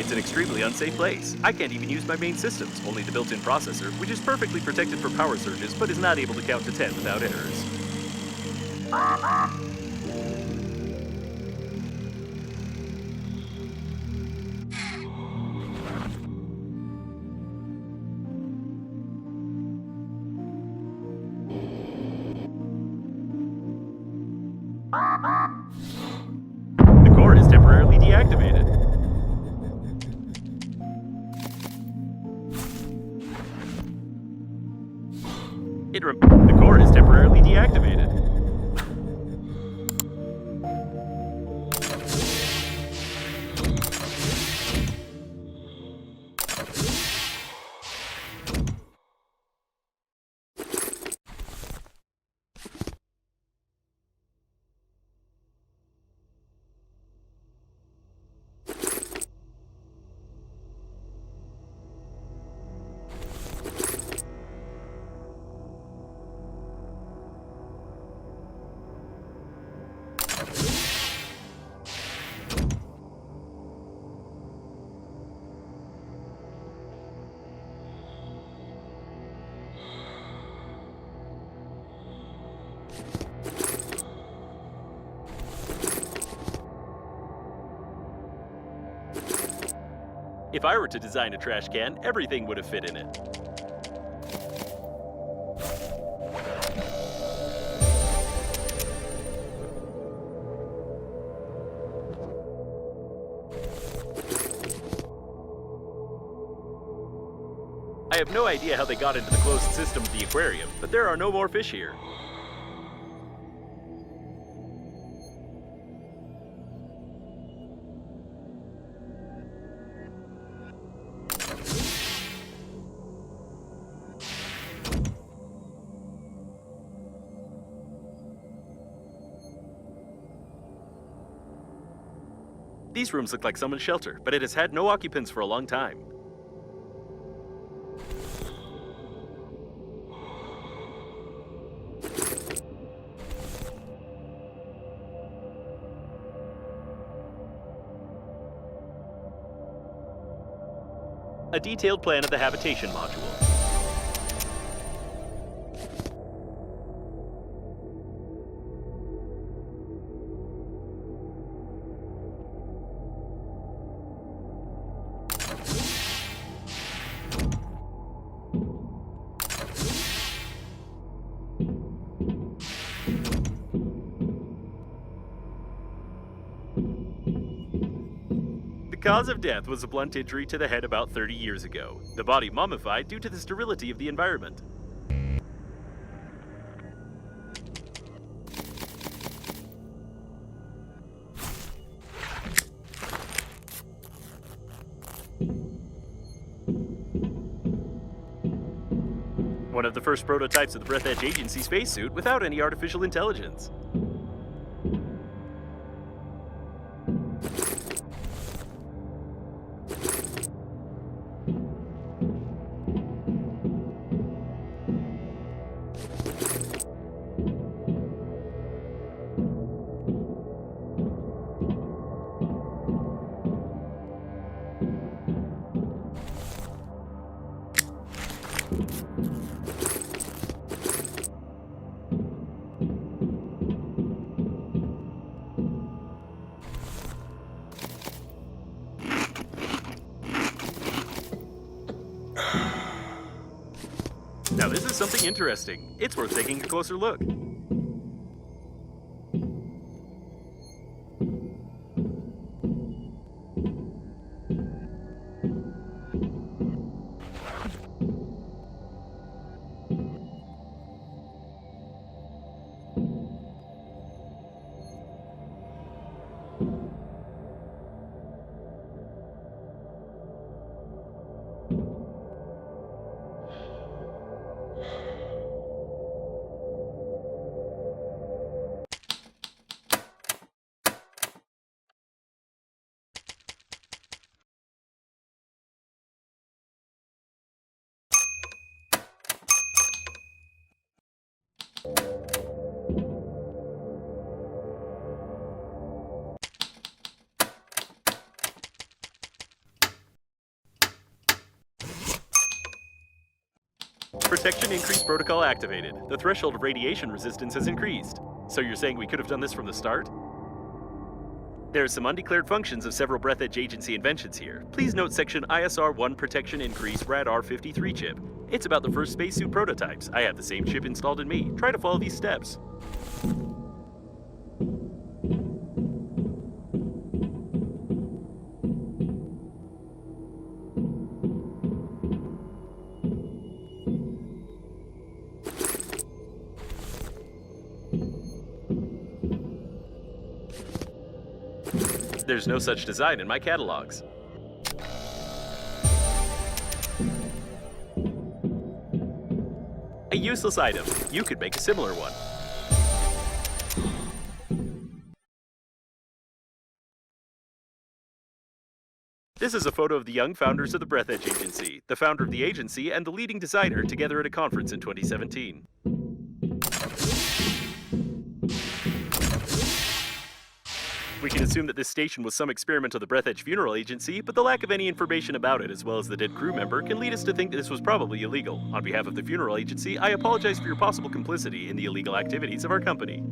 It's an extremely unsafe place. I can't even use my main systems, only the built-in processor, which is perfectly protected from power surges, but is not able to count to 10 without errors. The core is temporarily deactivated. The core is temporarily deactivated. If I were to design a trash can, everything would have fit in it. I have no idea how they got into the closed system of the aquarium, but there are no more fish here. These rooms look like someone's shelter, but it has had no occupants for a long time. A detailed plan of the habitation module. The cause of death was a blunt injury to the head about 30 years ago. The body mummified due to the sterility of the environment. One of the first prototypes of the Breathedge Agency spacesuit without any artificial intelligence. Now this is something interesting. It's worth taking a closer look. Protection increase protocol activated. The threshold of radiation resistance has increased. So you're saying we could have done this from the start? There are some undeclared functions of several Breathedge agency inventions here. Please note section ISR-1 Protection Increase RAD-R53 chip. It's about the first spacesuit prototypes. I have the same chip installed in me. Try to follow these steps. There's no such design in my catalogs. A useless item. You could make a similar one. This is a photo of the young founders of the Breathedge Agency, the founder of the agency and the leading designer together at a conference in 2017. We can assume that this station was some experiment of the Breathedge Funeral Agency, but the lack of any information about it, as well as the dead crew member, can lead us to think that this was probably illegal. On behalf of the funeral agency, I apologize for your possible complicity in the illegal activities of our company.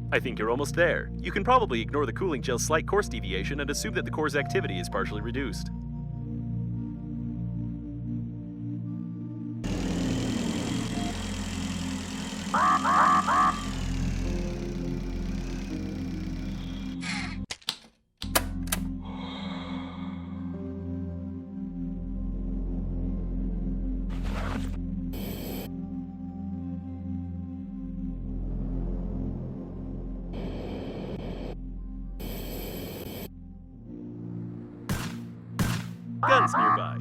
I think you're almost there. You can probably ignore the cooling gel's slight course deviation and assume that the core's activity is partially reduced. Guns nearby.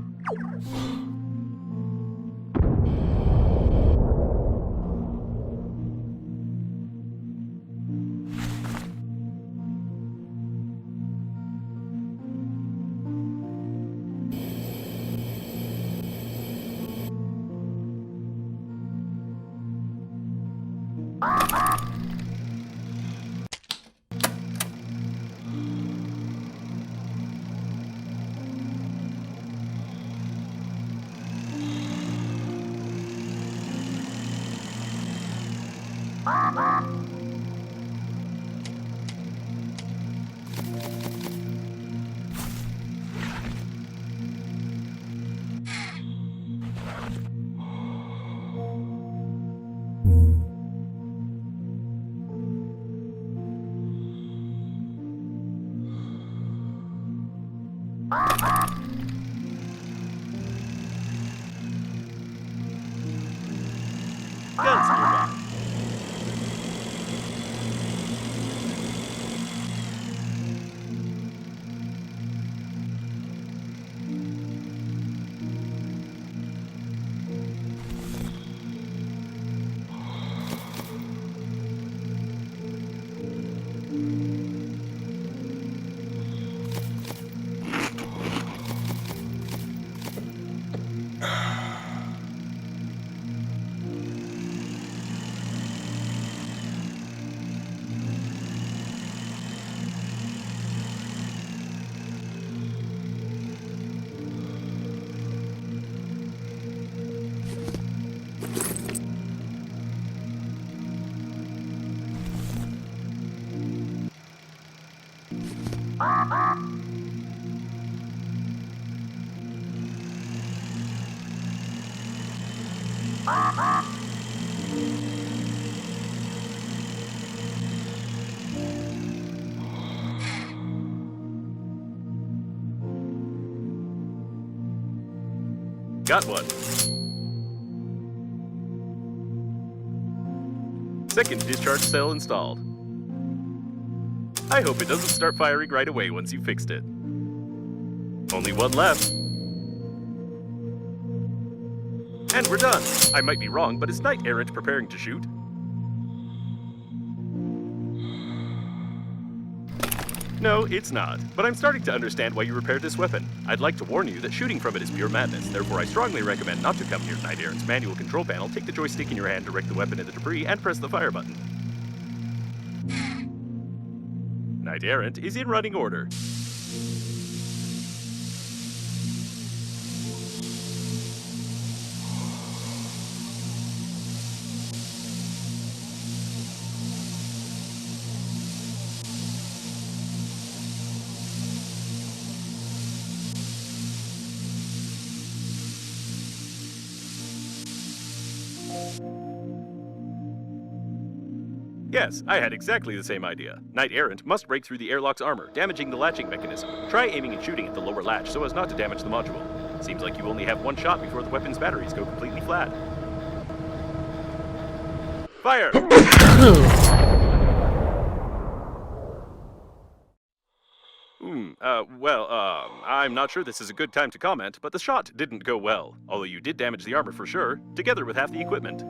Guns nearby. Got one. Second discharge cell installed. I hope it doesn't start firing right away once you fixed it. Only one left. And we're done. I might be wrong, but is Knight Errant preparing to shoot? No, it's not. But I'm starting to understand why you repaired this weapon. I'd like to warn you that shooting from it is pure madness. Therefore, I strongly recommend not to come near Knight Errant's manual control panel, take the joystick in your hand, direct the weapon at the debris, and press the fire button. Knight Errant is in running order. Yes, I had exactly the same idea. Knight Errant must break through the airlock's armor, damaging the latching mechanism. Try aiming and shooting at the lower latch so as not to damage the module. Seems like you only have one shot before the weapon's batteries go completely flat. Fire! I'm not sure this is a good time to comment, but the shot didn't go well. Although you did damage the armor for sure, together with half the equipment.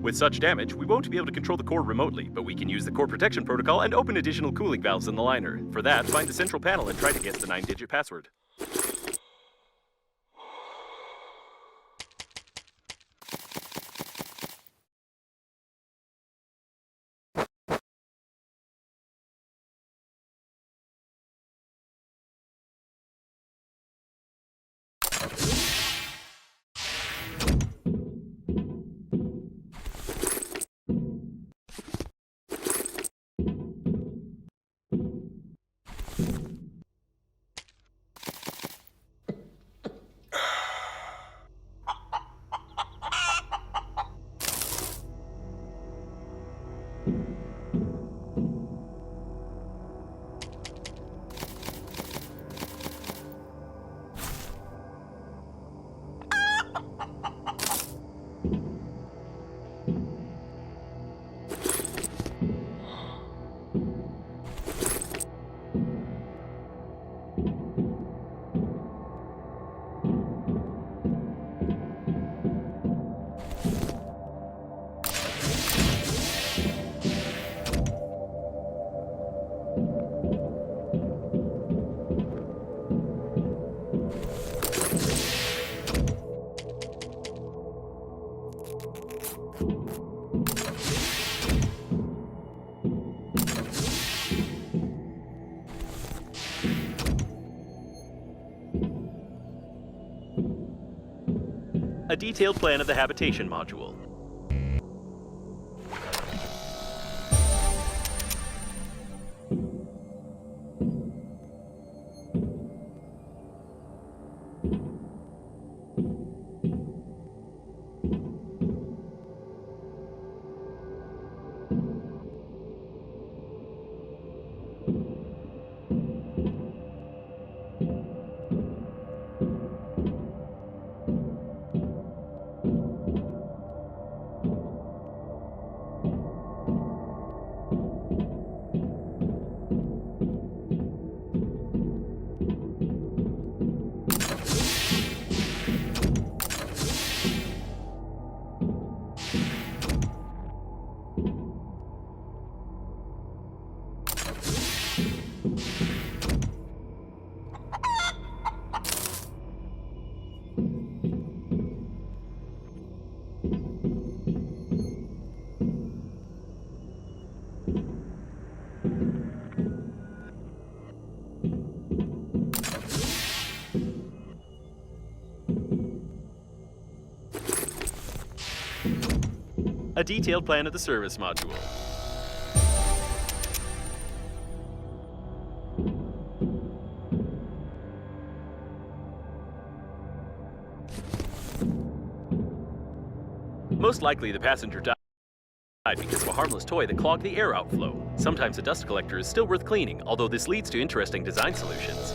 With such damage, we won't be able to control the core remotely, but we can use the core protection protocol and open additional cooling valves in the liner. For that, find the central panel and try to guess the 9-digit password. A detailed plan of the habitation module. A detailed plan of the service module. Most likely the passenger died because of a harmless toy that clogged the air outflow. Sometimes a dust collector is still worth cleaning, although this leads to interesting design solutions.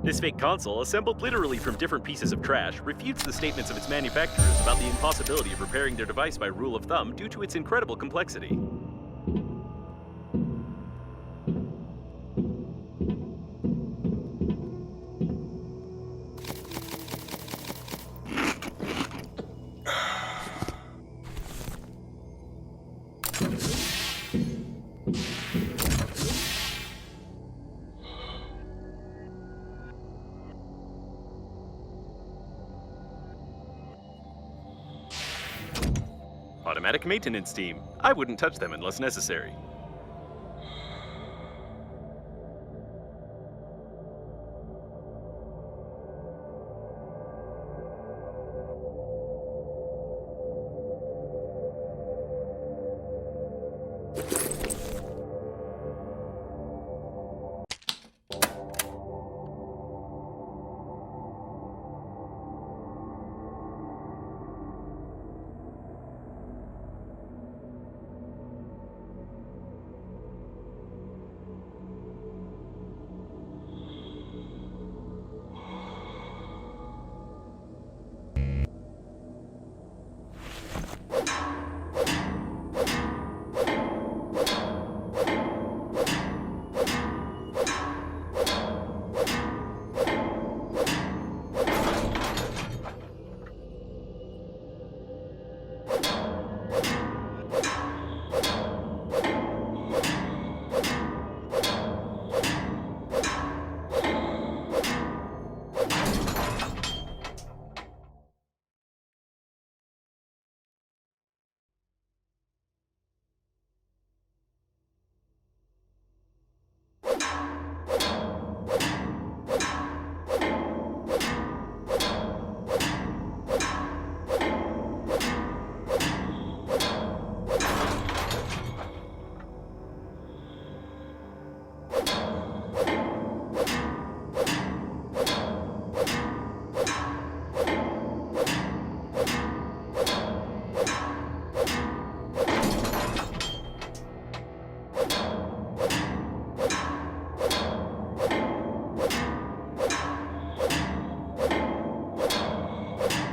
This fake console, assembled literally from different pieces of trash, refutes the statements of its manufacturers about the impossibility of repairing their device by rule of thumb due to its incredible complexity. Automatic maintenance team. I wouldn't touch them unless necessary.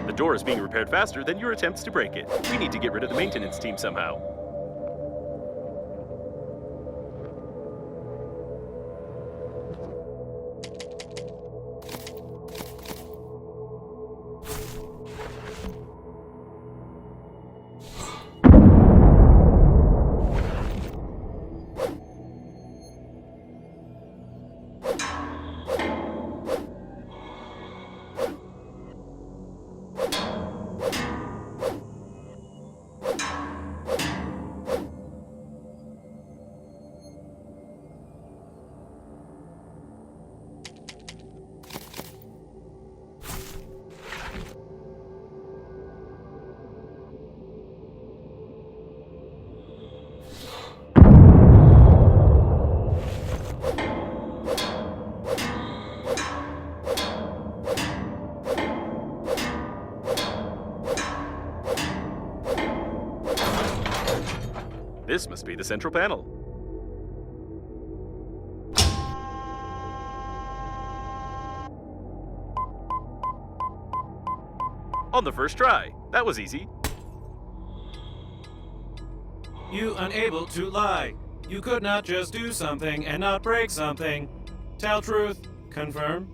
The door is being repaired faster than your attempts to break it. We need to get rid of the maintenance team somehow. This must be the central panel. On the first try. That was easy. You unable to lie. You could not just do something and not break something. Tell truth. Confirm.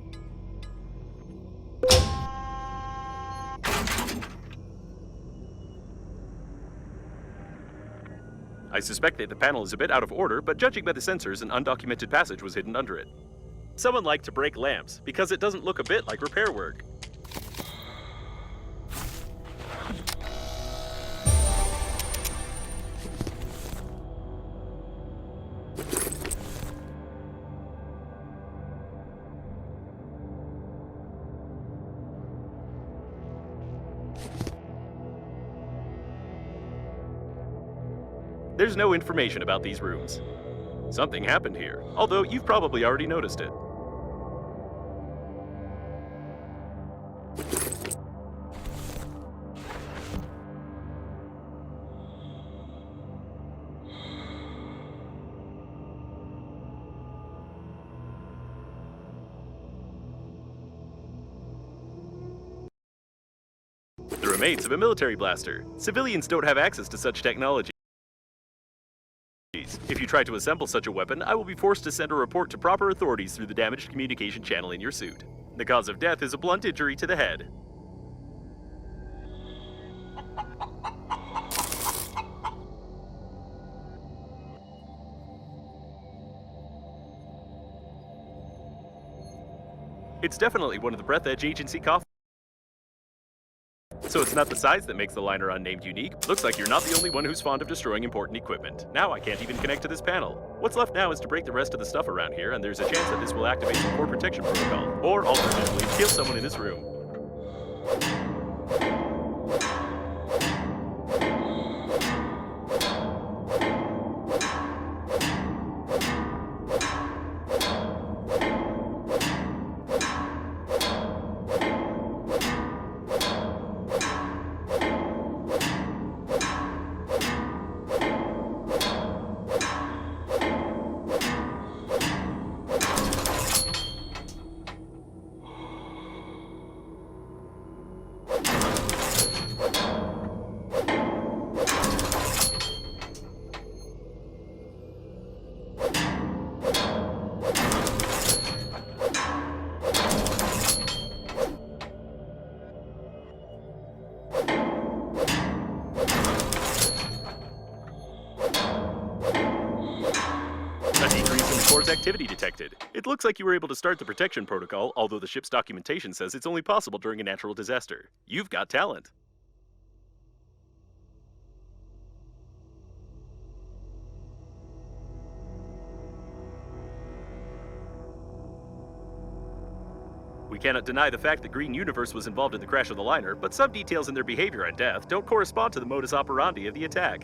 I suspect that the panel is a bit out of order, but judging by the sensors, an undocumented passage was hidden under it. Someone liked to break lamps, because it doesn't look a bit like repair work. There's no information about these rooms. Something happened here, although you've probably already noticed it. The remains of a military blaster. Civilians don't have access to such technology. If you try to assemble such a weapon, I will be forced to send a report to proper authorities through the damaged communication channel in your suit. The cause of death is a blunt injury to the head. It's definitely one of the Breathedge Agency coffins. So it's not the size that makes the liner unnamed unique. Looks like you're not the only one who's fond of destroying important equipment. Now I can't even connect to this panel. What's left now is to break the rest of the stuff around here, and there's a chance that this will activate some core protection protocol. Or alternatively, kill someone in this room. Activity detected. It looks like you were able to start the protection protocol, although the ship's documentation says it's only possible during a natural disaster. You've got talent. We cannot deny the fact that Green Universe was involved in the crash of the liner, but some details in their behavior and death don't correspond to the modus operandi of the attack.